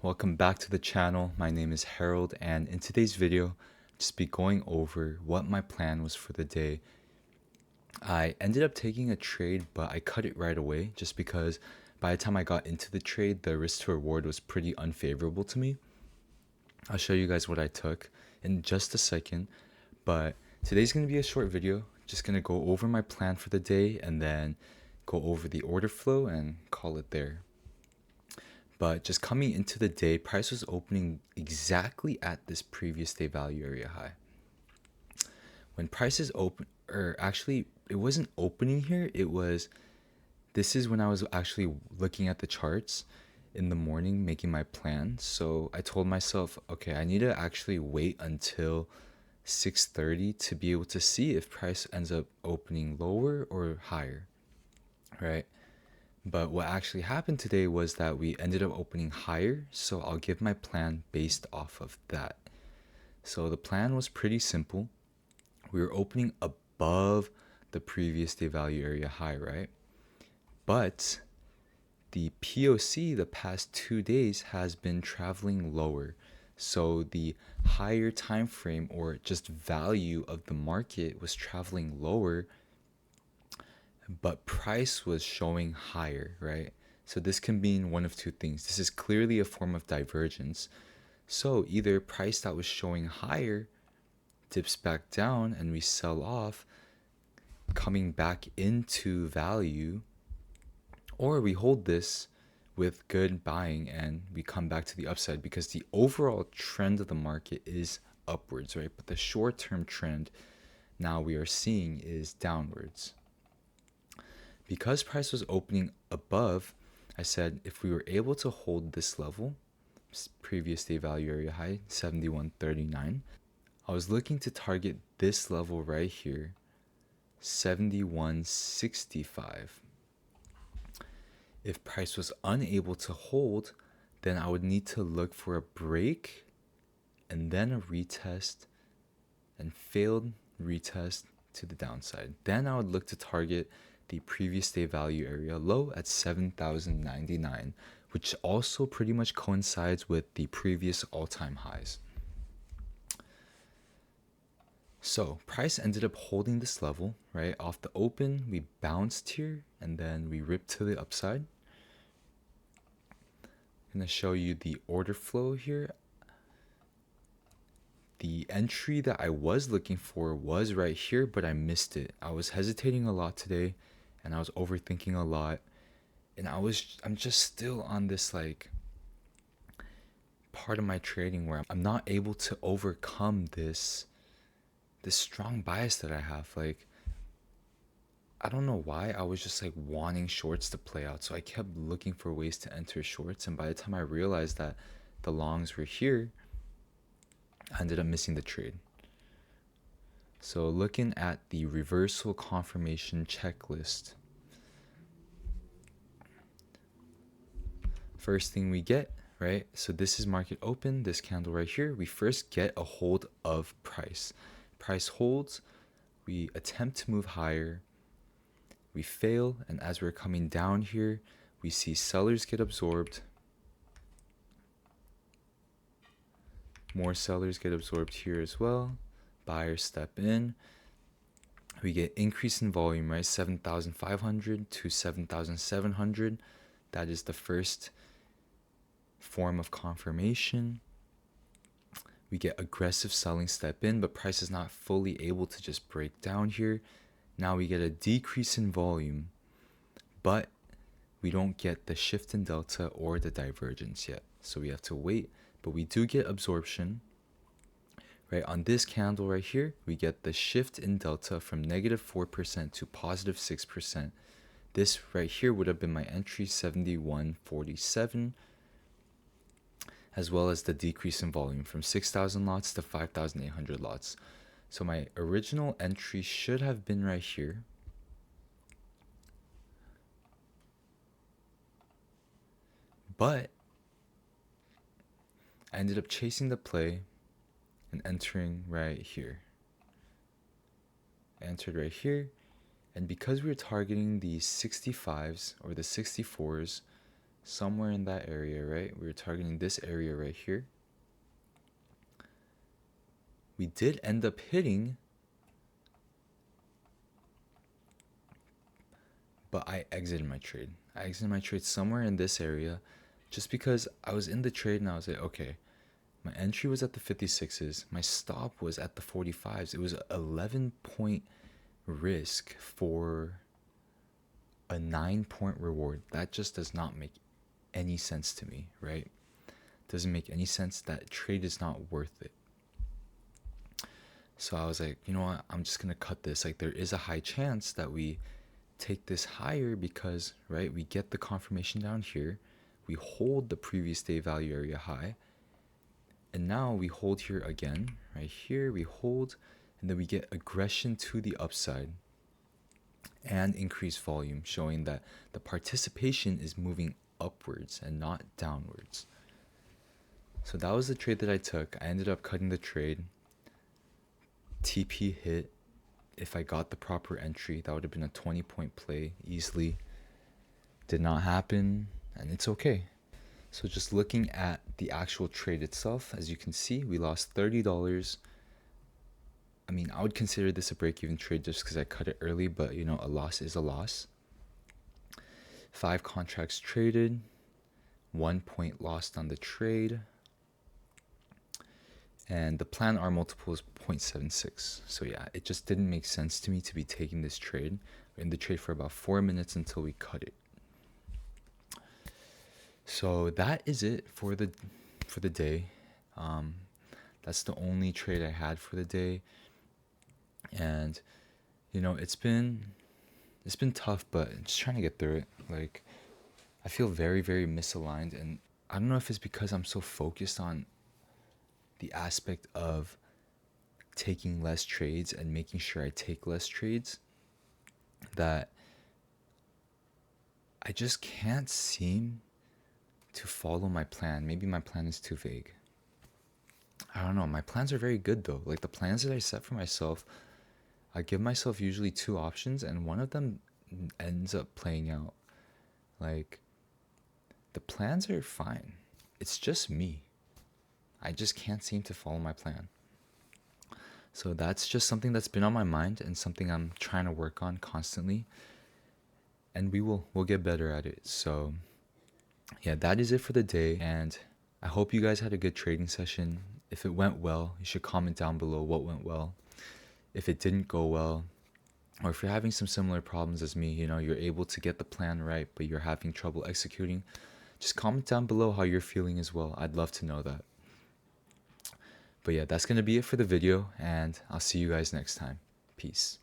welcome back to the channel. My name is Harold, and in today's video, I'll just be going over what my plan was for the day. I ended up taking a trade, but I cut it right away just because by the time I got into the trade, the risk to reward was pretty unfavorable to me. I'll show you guys what I took in just a second, but today's going to be a short video. Just going to go over my plan for the day and then go over the order flow and call it there. But just coming into the day, price was opening exactly at this previous day value area high. When prices open, or actually it wasn't opening here, this is when I was actually looking at the charts in the morning making my plan. So I told myself, okay, I need to actually wait until 6:30 to be able to see if price ends up opening lower or higher, right? But what actually happened today was that we ended up opening higher, so I'll give my plan based off of that. So the plan was pretty simple. We were opening above the previous day value area high, right? But the POC the past 2 days has been traveling lower. So the higher time frame or just value of the market was traveling lower, but price was showing higher, right? So this can mean one of two things. This is clearly a form of divergence. So either price that was showing higher dips back down and we sell off, coming back into value, or we hold this with good buying and we come back to the upside because the overall trend of the market is upwards, right? But the short-term trend now we are seeing is downwards. Because price was opening above, I said if we were able to hold this level, previous day value area high, 71.39, I was looking to target this level right here, 71.65. If price was unable to hold, then I would need to look for a break and then a retest and failed retest to the downside. Then I would look to target the previous day value area low at 7,099, which also pretty much coincides with the previous all-time highs. So price ended up holding this level, right? Off the open, we bounced here and then we ripped to the upside. I'm going to show you the order flow here. The entry that I was looking for was right here, but I missed it. I was hesitating a lot today and I was overthinking a lot. And I'm just still on this like part of my trading where I'm not able to overcome this strong bias that I have. Like, I don't know why, I was just like wanting shorts to play out. So I kept looking for ways to enter shorts. And by the time I realized that the longs were here, I ended up missing the trade. So looking at the reversal confirmation checklist, first thing we get, right? So this is market open, this candle right here. We first get a hold of price. Price holds, we attempt to move higher, we fail, and as we're coming down here, we see sellers get absorbed. More sellers get absorbed here as well. Buyers step in. We get increase in volume, right? 7,500 to 7,700. That is the first form of confirmation. We get aggressive selling step in, but price is not fully able to just break down here. Now we get a decrease in volume, but we don't get the shift in delta or the divergence yet. So we have to wait, but we do get absorption. Right, on this candle right here, we get the shift in delta from -4% to +6%. This right here would have been my entry, 71.47, as well as the decrease in volume from 6,000 lots to 5,800 lots. So my original entry should have been right here. But I ended up chasing the play and entering right here. Entered right here, and because we were targeting the 65s or the 64s, somewhere in that area, right? We were targeting this area right here. We did end up hitting, but I exited my trade. I exited my trade somewhere in this area just because I was in the trade and I was like, okay, my entry was at the 56s, my stop was at the 45s. It was an 11-point risk for a 9-point reward. That just does not make any sense to me, right? Doesn't make any sense. That trade is not worth it. So I was like, you know what? I'm just gonna cut this. Like, there is a high chance that we take this higher because, right, we get the confirmation down here, we hold the previous day value area high, and now we hold here again, right here, we hold, and then we get aggression to the upside and increased volume, showing that the participation is moving upwards and not downwards. So that was the trade that I took. I ended up cutting the trade. TP hit. If I got the proper entry, that would have been a 20-point play easily. Did not happen, and it's okay. So just looking at the actual trade itself, as you can see, we lost $30. I mean, I would consider this a break-even trade just because I cut it early, but you know, a loss is a loss. 5 contracts traded, 1 point lost on the trade, and the plan R multiple is 0.76. So yeah, it just didn't make sense to me to be taking this trade. We're in the trade for about 4 minutes until we cut it. So that is it for the day. That's the only trade I had for the day, and you know, it's been tough, but just trying to get through it. Like, I feel very, very misaligned, and I don't know if it's because I'm so focused on the aspect of taking less trades and making sure I take less trades that I just can't seem to follow my plan. Maybe my plan is too vague. I don't know. My plans are very good though. Like, the plans that I set for myself, I give myself usually 2 options and one of them ends up playing out. Like, the plans are fine. It's just me. I just can't seem to follow my plan. So that's just something that's been on my mind and something I'm trying to work on constantly. And we'll get better at it. So yeah, that is it for the day. And I hope you guys had a good trading session. If it went well, you should comment down below what went well. If it didn't go well, or if you're having some similar problems as me, you know, you're able to get the plan right, but you're having trouble executing, just comment down below how you're feeling as well. I'd love to know that. But yeah, that's going to be it for the video, and I'll see you guys next time. Peace.